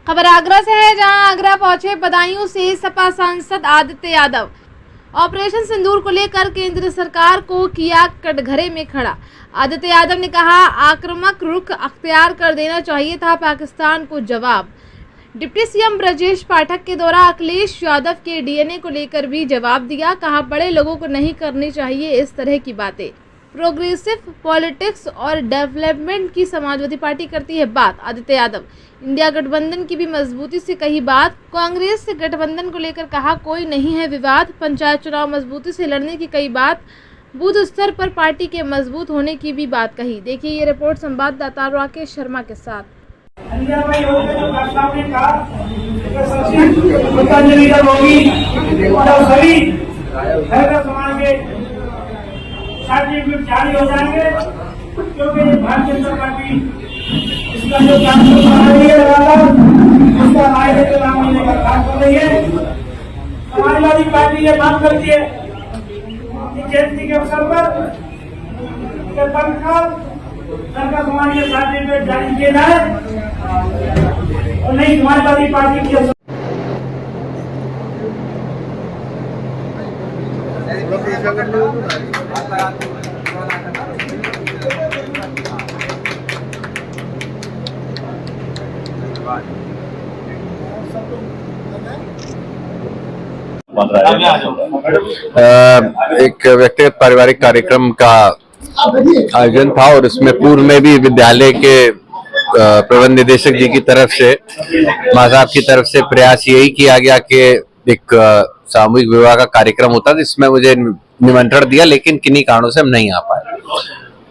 खबर आगरा से है, जहां आगरा पहुंचे बदायूं से सपा सांसद आदित्य यादव। ऑपरेशन सिंदूर को लेकर केंद्र सरकार को किया कटघरे में खड़ा। आदित्य यादव ने कहा, आक्रामक रुख अख्तियार कर देना चाहिए था पाकिस्तान को जवाब। डिप्टी सीएम ब्रजेश पाठक के द्वारा अखिलेश यादव के डीएनए को लेकर भी जवाब दिया। कहा, बड़े लोगों को नहीं करनी चाहिए इस तरह की बातें। प्रोग्रेसिव पॉलिटिक्स और डेवलपमेंट की समाजवादी पार्टी करती है बात। आदित्य यादव इंडिया गठबंधन की भी मजबूती से कही बात। कांग्रेस से गठबंधन को लेकर कहा, कोई नहीं है विवाद। पंचायत चुनाव मजबूती से लड़ने की कई बात। बूथ स्तर पर पार्टी के मजबूत होने की भी बात कही। देखिए ये रिपोर्ट संवाददाता राकेश शर्मा के साथ। जारी हो जाएंगे क्योंकि भारतीय जनता पार्टी इसका जो काम कर रही है उसका राय के नाम होने का काम कर रही है। समाजवादी पार्टी ये बात करती है कि जयंती के अवसर पर तत्काल सरकार समाज के सर्टिफिकेट जारी किए जाए और नहीं समाजवादी पार्टी की एक व्यक्तिगत पारिवारिक कार्यक्रम का आयोजन था और इसमें पूर्व में भी विद्यालय के प्रबंध निदेशक जी की तरफ से, मां साहब की तरफ से प्रयास यही किया गया कि एक सामूहिक विवाह का कार्यक्रम होता था, जिसमें मुझे निमंत्रण दिया, लेकिन किन्हीं कारणों से हम नहीं आ पाए।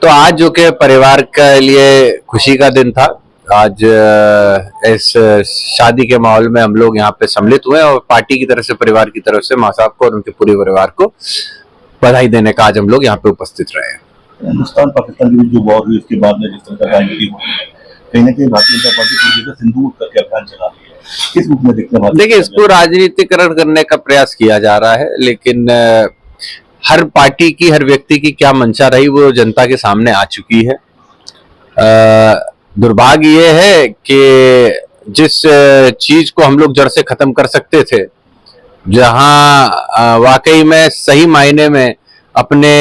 तो आज जो कि परिवार के लिए खुशी का दिन था, आज इस शादी के माहौल में हम लोग यहाँ पे सम्मिलित हुए और पार्टी की तरफ से, परिवार की तरफ से मां साहब को और उनके पूरे परिवार को बधाई देने का आज हम लोग यहाँ पे उपस्थित रहे। हिंदुस्तान पाकिस्तान के बीच जो वॉर हुई उसके बाद में जिस तरह का राजनीति हुई, कहीं ना कहीं भारतीय जनता पार्टी पूरी जगह सिंदूर करके अभियान चला रही है। किस रूप में देखते हैं? देखिए, इसको राजनीतिकरण करने का प्रयास किया जा रहा है, लेकिन हर पार्टी की, हर व्यक्ति की क्या मंशा रही वो जनता के सामने आ चुकी है। दुर्भाग्य ये है कि जिस चीज को हम लोग जड़ से खत्म कर सकते थे, जहां वाकई में सही मायने में अपने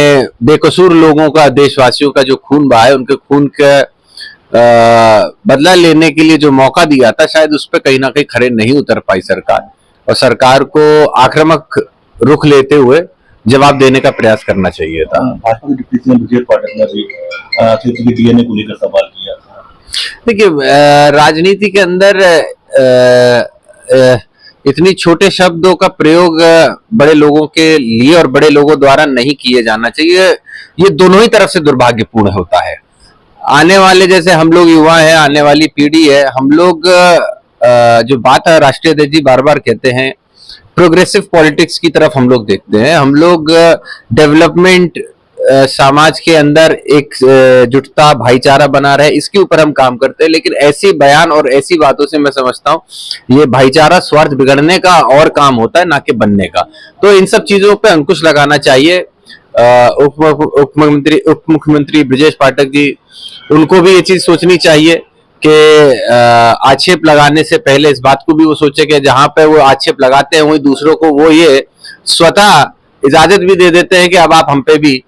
बेकसूर लोगों का, देशवासियों का जो खून बहा है, उनके खून का बदला लेने के लिए जो मौका दिया था, शायद उस पर कहीं ना कहीं खरे नहीं उतर पाई सरकार, और सरकार को आक्रामक रुख लेते हुए जवाब देने का प्रयास करना चाहिए था। भाजपा के डिप्टी सीएम ब्रजेश पाठक ने भी डीएनए को लेकर सवाल किया। देखिए, राजनीति के अंदर इतनी छोटे शब्दों का प्रयोग बड़े लोगों के लिए और बड़े लोगों द्वारा नहीं किए जाना चाहिए। ये दोनों ही तरफ से दुर्भाग्यपूर्ण होता है। आने वाले, जैसे हम लोग युवा हैं, आने वाली पीढ़ी है, हम लोग जो बात है राष्ट्रीय अध्यक्ष जी बार बार कहते हैं, प्रोग्रेसिव पॉलिटिक्स की तरफ हम लोग देखते हैं। हम लोग डेवलपमेंट, समाज के अंदर एक जुटता, भाईचारा बना रहे, इसके ऊपर हम काम करते हैं। लेकिन ऐसी बयान और ऐसी बातों से मैं समझता हूँ ये भाईचारा स्वार्थ बिगड़ने का और काम होता है, ना कि बनने का। तो इन सब चीजों पे अंकुश लगाना चाहिए। उप मुख्यमंत्री ब्रजेश पाठक जी, उनको भी ये चीज सोचनी चाहिए कि आक्षेप लगाने से पहले इस बात को भी वो सोचे कि जहां पे वो आक्षेप लगाते हैं वही दूसरों को वो ये स्वतः इजाजत भी दे देते हैं कि अब आप हम पे भी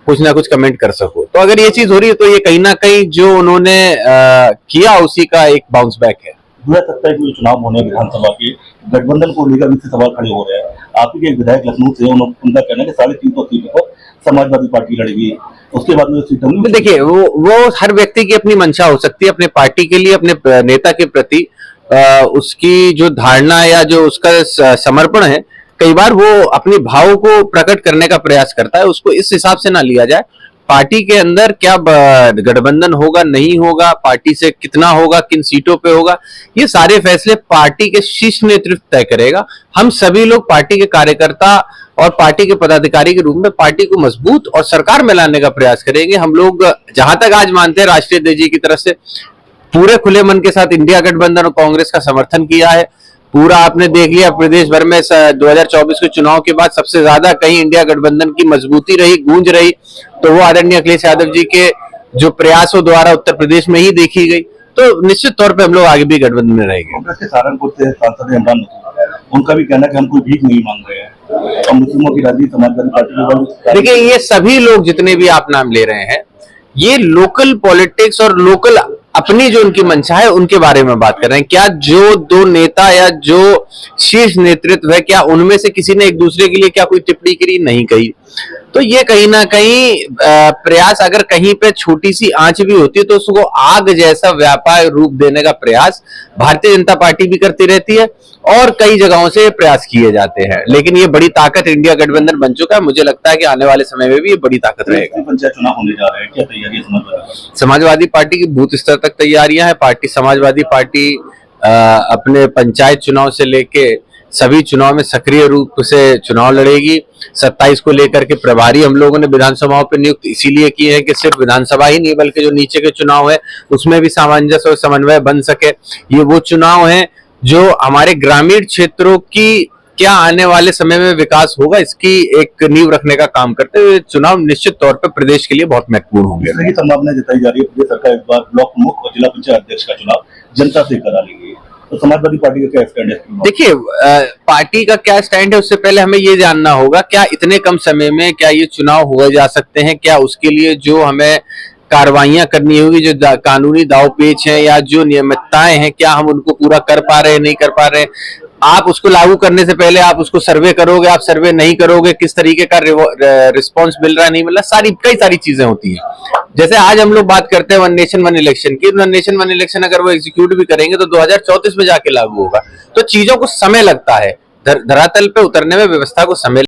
कुछ ना कुछ कमेंट कर सको। तो अगर ये चीज हो रही है तो ये कहीं ना कहीं जो उन्होंने किया उसी का एक बाउंस बैक है। 2027 में चुनाव होने विधानसभा के गठबंधन को लेकर भी सवाल खड़े हो रहे हैं। आपके एक विधायक लखनऊ से, उनका कहना है कि 350 सीटों पर समाजवादी पार्टी लड़ेगी, उसके बाद में सीटों। देखिए, वो हर व्यक्ति की अपनी मंशा हो सकती है, अपने पार्टी के लिए, अपने नेता के प्रति उसकी जो धारणा या जो उसका समर्पण है, कई बार वो अपनी भाव को प्रकट करने का प्रयास करता है। उसको इस हिसाब से ना लिया जाए। पार्टी के अंदर क्या गठबंधन होगा, नहीं होगा, पार्टी से कितना होगा, किन सीटों पे होगा, ये सारे फैसले पार्टी के शीर्ष नेतृत्व तय करेगा। हम सभी लोग पार्टी के कार्यकर्ता और पार्टी के पदाधिकारी के रूप में पार्टी को मजबूत और सरकार में लाने का प्रयास करेंगे। हम लोग जहां तक आज मानते हैं, राष्ट्रीय अध्यक्ष जी की तरफ से पूरे खुले मन के साथ इंडिया गठबंधन और कांग्रेस का समर्थन किया है। पूरा आपने देख लिया, प्रदेश भर में 2024 के चुनाव के बाद सबसे ज्यादा कहीं इंडिया गठबंधन की मजबूती रही, गूंज रही, तो वो आदरणीय अखिलेश यादव जी के जो प्रयासों द्वारा उत्तर प्रदेश में ही देखी गई। तो निश्चित तौर पे हम लोग आगे भी गठबंधन में रहेंगे। कांग्रेस के सहारनपुर से सांसद इमरान मसूद, उनका भी कहना है कि हम कोई भीख नहीं मांग रहे हैं और मुस्लिमों की राजनीति समाजवादी पार्टी के बारे। देखिए, ये सभी लोग जितने भी आप नाम ले रहे हैं, ये लोकल पॉलिटिक्स और लोकल अपनी जो उनकी मंशा है उनके बारे में बात कर रहे हैं। क्या जो दो नेता या जो शीर्ष नेतृत्व है, क्या उनमें से किसी ने एक दूसरे के लिए क्या कोई टिप्पणी करी? नहीं कही। तो ये कहीं ना कहीं प्रयास, अगर कहीं पे छोटी सी आंच भी होती है तो उसको आग जैसा व्यापक रूप देने का प्रयास भारतीय जनता पार्टी भी करती रहती है और कई जगहों से प्रयास किए जाते हैं। लेकिन ये बड़ी ताकत इंडिया गठबंधन बन चुका है। मुझे लगता है कि आने वाले समय में भी ये बड़ी ताकत रहेगा। पंचायत चुनाव होने जा रहे हैं, क्या तैयारी है समाजवादी पार्टी की? बूथ स्तर तक तैयारियां हैं। समाजवादी पार्टी अपने पंचायत चुनाव से लेके सभी चुनाव में सक्रिय रूप से चुनाव लड़ेगी। 27 को लेकर के प्रभारी हम लोगों ने विधानसभाओं पर नियुक्त इसीलिए किए हैं कि सिर्फ विधानसभा ही नहीं बल्कि जो नीचे के चुनाव है उसमें भी सामंजस्य और समन्वय बन सके। ये वो चुनाव है जो हमारे ग्रामीण क्षेत्रों की क्या आने वाले समय में विकास होगा इसकी एक नींव रखने का काम करते हुए चुनाव निश्चित तौर पर प्रदेश के लिए बहुत महत्वपूर्ण होंगे। सही संभावना जताई जा रही है प्रदेश सरकार इस बार ब्लॉक प्रमुख और जिला पंचायत अध्यक्ष का चुनाव जनता से करा लेंगे, तो समाजवादी पार्टी का क्या स्टैंड है? देखिए, पार्टी का क्या स्टैंड है उससे पहले हमें ये जानना होगा क्या इतने कम समय में क्या ये चुनाव हुए जा सकते हैं, क्या उसके लिए जो हमें कार्रवाइयां करनी होगी, जो कानूनी दाव पेच है या जो नियमितताएं हैं, क्या हम उनको पूरा कर पा रहे हैं, नहीं कर पा रहे हैं। आप उसको लागू करने से पहले आप उसको सर्वे करोगे, आप सर्वे नहीं करोगे, किस तरीके का रिस्पॉन्स मिल रहा है, नहीं मिल रहा, कई सारी चीजें होती हैं। जैसे आज हम लोग बात करते हैं वन नेशन वन इलेक्शन की, वन नेशन वन इलेक्शन अगर वो एग्जीक्यूट भी करेंगे तो 2034 में जाके लागू होगा। तो चीजों को समय लगता है, धरातल पे उतरने में व्यवस्था को समय